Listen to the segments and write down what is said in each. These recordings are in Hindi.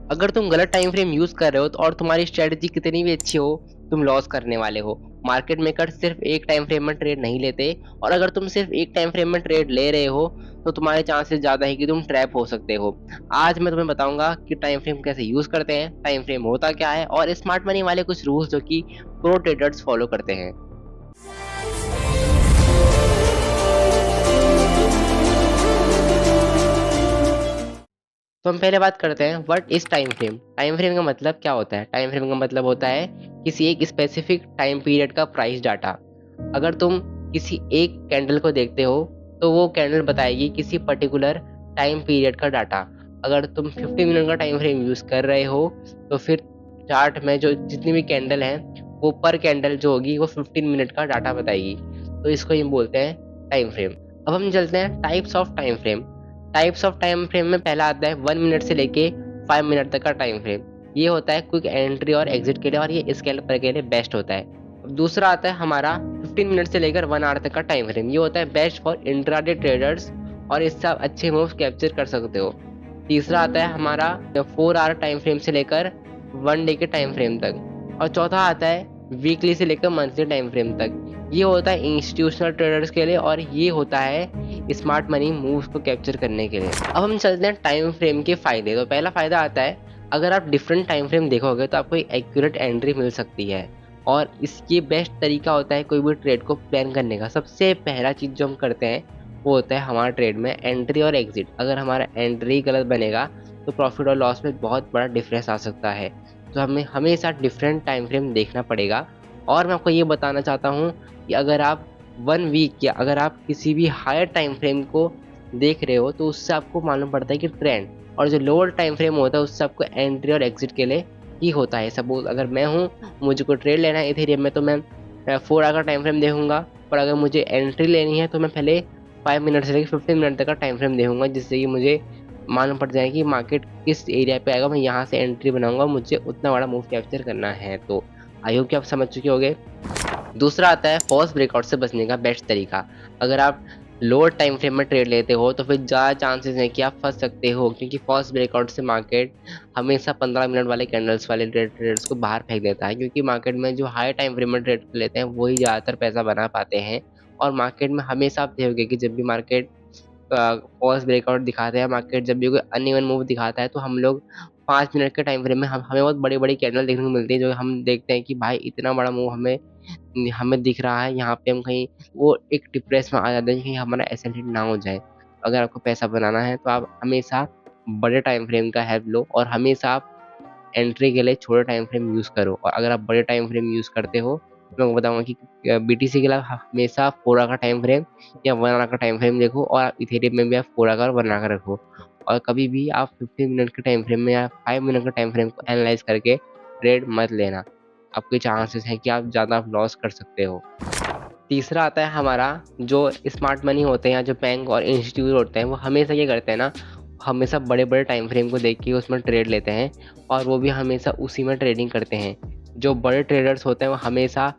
अगर तुम गलत टाइम फ्रेम यूज कर रहे हो तो और तुम्हारी स्ट्रेटजी कितनी भी अच्छी हो, तुम लॉस करने वाले हो। मार्केट मेकर सिर्फ एक टाइम फ्रेम में ट्रेड नहीं लेते, और अगर तुम सिर्फ एक टाइम फ्रेम में ट्रेड ले रहे हो तो तुम्हारे चांसेस ज्यादा है कि तुम ट्रैप हो सकते हो। आज मैं तुम्हें बताऊंगा कि टाइम फ्रेम कैसे यूज करते हैं, टाइम फ्रेम होता क्या है, और स्मार्ट मनी वाले कुछ रूल्स जो कि प्रो ट्रेडर्स फॉलो करते हैं। तो हम पहले बात करते हैं what is time frame. Time frame का मतलब क्या होता है? टाइम फ्रेम का मतलब होता है किसी एक स्पेसिफिक टाइम पीरियड का प्राइस डाटा। अगर तुम किसी एक कैंडल को देखते हो तो वो कैंडल बताएगी किसी पर्टिकुलर टाइम पीरियड का डाटा। अगर तुम 50 मिनट का टाइम फ्रेम यूज कर रहे हो तो फिर चार्ट में जो जितनी भी कैंडल है वो पर कैंडल जो होगी वो 15 मिनट का डाटा बताएगी। तो इसको हम बोलते हैं टाइम फ्रेम। अब हम चलते हैं types of time frame. Types of time frame में पहला आता है 1 मिनट से लेके 5 मिनट तक का टाइम फ्रेम। ये होता है क्विक एंट्री और एग्जिट के लिए, और ये स्कैल्पर के लिए बेस्ट होता है। दूसरा आता है हमारा 15 मिनट से लेकर 1 आवर तक का टाइम फ्रेम। ये होता है बेस्ट फॉर इंट्राडे ट्रेडर्स, और इससे आप अच्छे मूव्स कैप्चर कर सकते हो। तीसरा आता है हमारा 4 आवर टाइम फ्रेम से लेकर 1 डे के टाइम फ्रेम तक। और चौथा आता है वीकली से लेकर मंथली टाइम फ्रेम तक। ये होता है इंस्टीट्यूशनल ट्रेडर्स के लिए, और ये होता है स्मार्ट मनी मूव्स को कैप्चर करने के लिए। अब हम चलते हैं टाइम फ्रेम के फायदे। तो पहला फायदा आता है अगर आप डिफरेंट टाइम फ्रेम देखोगे तो आपको एक एक्यूरेट एंट्री मिल सकती है, और इसकी बेस्ट तरीका होता है कोई भी ट्रेड को प्लान करने का। सबसे पहला चीज़ जो हम करते हैं वो होता है हमारा ट्रेड में एंट्री और एग्जिट। अगर हमारा एंट्री गलत बनेगा तो प्रॉफिट और लॉस में बहुत बड़ा डिफरेंस आ सकता है। तो हमें हमेशा डिफरेंट टाइम फ्रेम देखना पड़ेगा। और मैं आपको ये बताना चाहता हूँ कि अगर आप 1 वीक या अगर आप किसी भी हायर टाइम फ्रेम को देख रहे हो तो उससे आपको मालूम पड़ता है कि ट्रेंड, और जो लोअर टाइम फ्रेम होता है उससे आपको एंट्री और एग्जिट के लिए ही होता है। सपोज अगर मैं हूँ, मुझे को ट्रेड लेना है इथेरियम में, तो मैं 4 आवर का टाइम फ्रेम देखूंगा। पर अगर मुझे एंट्री लेनी है तो मैं पहले 5 मिनट से लेकर 15 मिनट तक का टाइम फ्रेम देखूंगा, जिससे कि मुझे मालूम पड़ जाए कि मार्केट किस एरिया पे आएगा। मैं यहाँ से एंट्री बनाऊंगा, मुझे उतना बड़ा मूव कैप्चर करना है। तो आई होप कि आप समझ चुके होंगे। दूसरा आता है फॉल्स ब्रेकआउट से बचने का बेस्ट तरीका। अगर आप लोअर टाइम फ्रेम में ट्रेड लेते हो तो फिर ज़्यादा चांसेस हैं कि आप फंस सकते हो, क्योंकि फॉल्स ब्रेकआउट से मार्केट हमेशा 15 मिनट वाले कैंडल्स वाले ट्रेडर्स को बाहर फेंक देता है। क्योंकि मार्केट में जो हाई टाइम फ्रेम में ट्रेड लेते हैं वही ज़्यादातर पैसा बना पाते हैं। और मार्केट में हमेशा आप देखोगे कि जब भी मार्केट फॉल्स ब्रेकआउट दिखाते हैं, मार्केट जब भी कोई अनइवन मूव दिखाता है, तो हम लोग 5 मिनट के टाइम फ्रेम में हमें बहुत बड़ी बड़ी कैंडल देखने को मिलती है, जो हम देखते हैं कि भाई इतना बड़ा मूव हमें हमें दिख रहा है। यहाँ पे हम कहीं वो एक डिप्रेस में आ जाते हैं कि कहीं हमारा एसएल हिट ना हो जाए। अगर आपको पैसा बनाना है तो आप हमेशा बड़े टाइम फ्रेम का हेल्प लो, और हमेशा आप एंट्री के लिए छोटे टाइम फ्रेम यूज़ करो। और अगर आप बड़े टाइम फ्रेम यूज़ करते हो तो मैं आपको बताऊंगा कि बीटीसी के लिए आप हमेशा 4 आवर का टाइम फ्रेम या 1 आवर का टाइम फ्रेम देखो, और इथेरियम में भी आप 4 आवर और 1 आवर का रखो। और कभी भी आप 15 मिनट के टाइम फ्रेम में या 5 मिनट के टाइम फ्रेम को एनालाइज करके ट्रेड मत लेना। आपके चांसेस हैं कि आप ज़्यादा लॉस कर सकते हो। तीसरा आता है हमारा जो स्मार्ट मनी होते हैं या जो बैंक और इंस्टीट्यूट होते हैं, वो हमेशा ये करते हैं ना, हमेशा बड़े बड़े टाइम फ्रेम को देख के उसमें ट्रेड लेते हैं, और वो भी हमेशा उसी में ट्रेडिंग करते हैं। जो बड़े ट्रेडर्स होते हैं वो हमेशा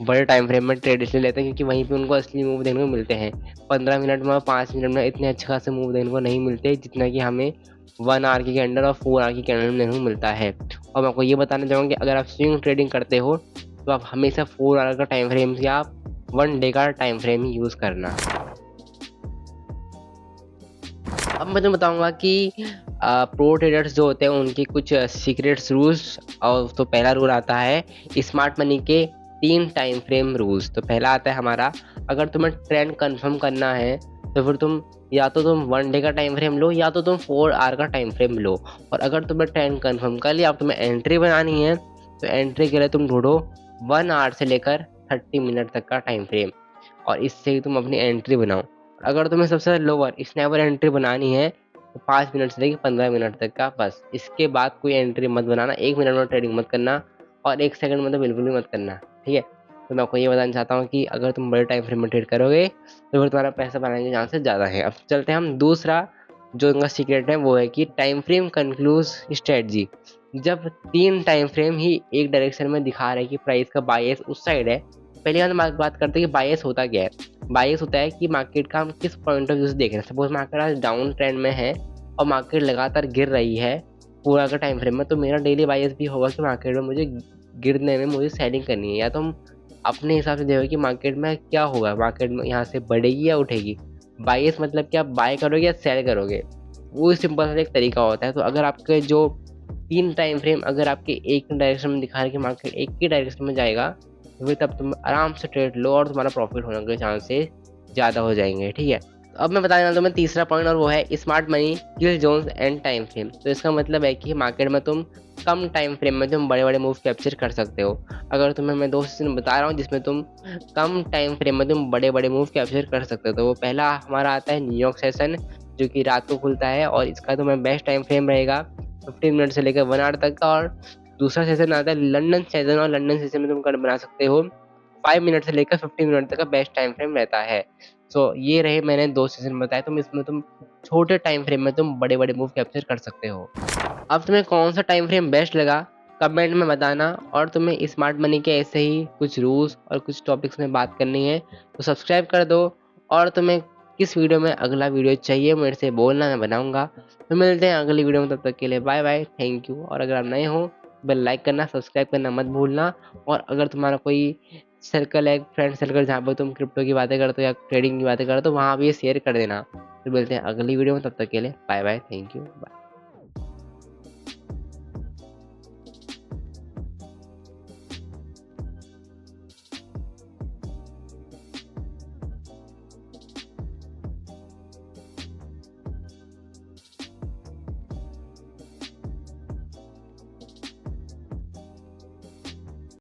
बड़े टाइम फ्रेम में ट्रेड इसलिए लेते हैं क्योंकि वहीं पे उनको असली मूव देखने को मिलते हैं। 15 मिनट में 5 मिनट में इतने अच्छे खासे मूव देखने को नहीं मिलते जितना कि हमें 1 आवर की कैंडल और 4 आवर की कैंडल में देखने को मिलता है। और मैं आपको ये बताना चाहूँगा कि अगर आप स्विंग ट्रेडिंग करते हो तो आप हमेशा 4 आवर का टाइम फ्रेम या 1 डे का टाइम फ्रेम ही यूज़ करना। अब मैं तुम्हें बताऊंगा कि प्रो ट्रेडर्स जो होते हैं उनके कुछ सीक्रेट्स रूल्स। और तो पहला रूल आता है स्मार्ट मनी के 3 टाइम फ्रेम रूल्स। तो पहला आता है हमारा, अगर तुम्हें ट्रेंड कंफर्म करना है तो फिर तुम या तो तुम 1 डे का टाइम फ्रेम लो या तो तुम 4 आवर का टाइम फ्रेम लो। और अगर तुम्हें ट्रेंड कंफर्म कर लिया, अब तुम्हें एंट्री बनानी है तो एंट्री के लिए तुम ढूंढो 1 आवर से लेकर 30 मिनट तक का टाइम फ्रेम, और इससे ही तुम अपनी एंट्री बनाओ। और अगर तुम्हें सबसे लोअर स्नैपर एंट्री बनानी है तो 5 मिनट से लेकर 15 मिनट तक का, बस। इसके बाद कोई एंट्री मत बनाना, 1 मिनट में ट्रेडिंग मत करना, और 1 सेकंड में तो बिल्कुल भी मत करना, ठीक है। तो मैं आपको ये बताना चाहता हूँ कि अगर तुम बड़े टाइम फ्रेम में ट्रेड करोगे तो फिर तुम्हारा पैसा बनाने के चांसेस ज़्यादा है। अब चलते हैं हम दूसरा जो इनका सीक्रेट है, वो है कि टाइम फ्रेम कंक्लूज स्ट्रेटजी। जब 3 टाइम फ्रेम ही एक डायरेक्शन में दिखा रहे हैं कि प्राइस का बायस उस साइड है, पहले हम बात करते हैं कि बायस होता क्या है। बायस होता है कि मार्केट का हम किस पॉइंट ऑफ व्यू से देख रहे हैं। सपोज मार्केट आज डाउन ट्रेंड में है और मार्केट लगातार गिर रही है, पूरा का टाइम फ्रेम में, तो मेरा डेली बायस भी होगा कि मार्केट में मुझे गिरने में मुझे सेलिंग करनी है। या तो हम अपने हिसाब से देखो कि मार्केट में क्या होगा, मार्केट में यहाँ से बढ़ेगी या उठेगी। बायस मतलब कि आप बाय करोगे या सेल करोगे, वो सिंपल सा एक तरीका होता है। तो अगर आपके जो 3 टाइम फ्रेम अगर आपके एक डायरेक्शन में दिखा रहे कि मार्केट एक ही डायरेक्शन में जाएगा, तो फिर तब तुम आराम से ट्रेड लो और तुम्हारा प्रॉफिट होने के चांसेस ज़्यादा हो जाएंगे, ठीक है। तो अब मैं बताने वाला हूँ तुम्हें तीसरा पॉइंट, और वो है smart money, kill zones and time frame. तो इसका मतलब है कि मार्केट में तुम कम टाइम फ्रेम में तुम बड़े बड़े मूव कैप्चर कर सकते हो। अगर तुम्हें मैं 2 सेशन बता रहा हूँ जिसमें तुम कम टाइम फ्रेम में तुम बड़े बड़े मूव कैप्चर कर सकते हो, तो वो पहला हमारा आता है न्यूयॉर्क सेशन, जो कि रात को खुलता है, और इसका तुम्हें बेस्ट टाइम फ्रेम रहेगा 15 मिनट से लेकर 1 आवर तक का। और दूसरा सेशन आता है लंदन सेशन, और लंदन सेशन में तुम कर बना सकते हो 5 मिनट से लेकर 15 मिनट तक का बेस्ट टाइम फ्रेम रहता है। सो ये रहे मैंने 2 सेशन बताए, तुम इसमें तुम छोटे टाइम फ्रेम में तुम बड़े बड़े मूव कैप्चर कर सकते हो। अब तुम्हें कौन सा टाइम फ्रेम बेस्ट लगा कमेंट में बताना, और तुम्हें स्मार्ट मनी के ऐसे ही कुछ रूल्स और कुछ टॉपिक्स में बात करनी है तो सब्सक्राइब कर दो। और तुम्हें किस वीडियो में अगला वीडियो चाहिए मेरे से बोलना, मैं बनाऊंगा। तो मिलते हैं अगली वीडियो में, तब तक के लिए बाय बाय, थैंक यू। और अगर आप नए हो बेल लाइक करना, सब्सक्राइब करना मत भूलना। और अगर तुम्हारा कोई सर्कल है, फ्रेंड सर्कल, जहाँ पर तुम क्रिप्टो की बातें करते हो या ट्रेडिंग की बातें करते हो, तो वहाँ भी शेयर कर देना। तो मिलते हैं अगली वीडियो में, तब तक के लिए bye bye, thank you, bye.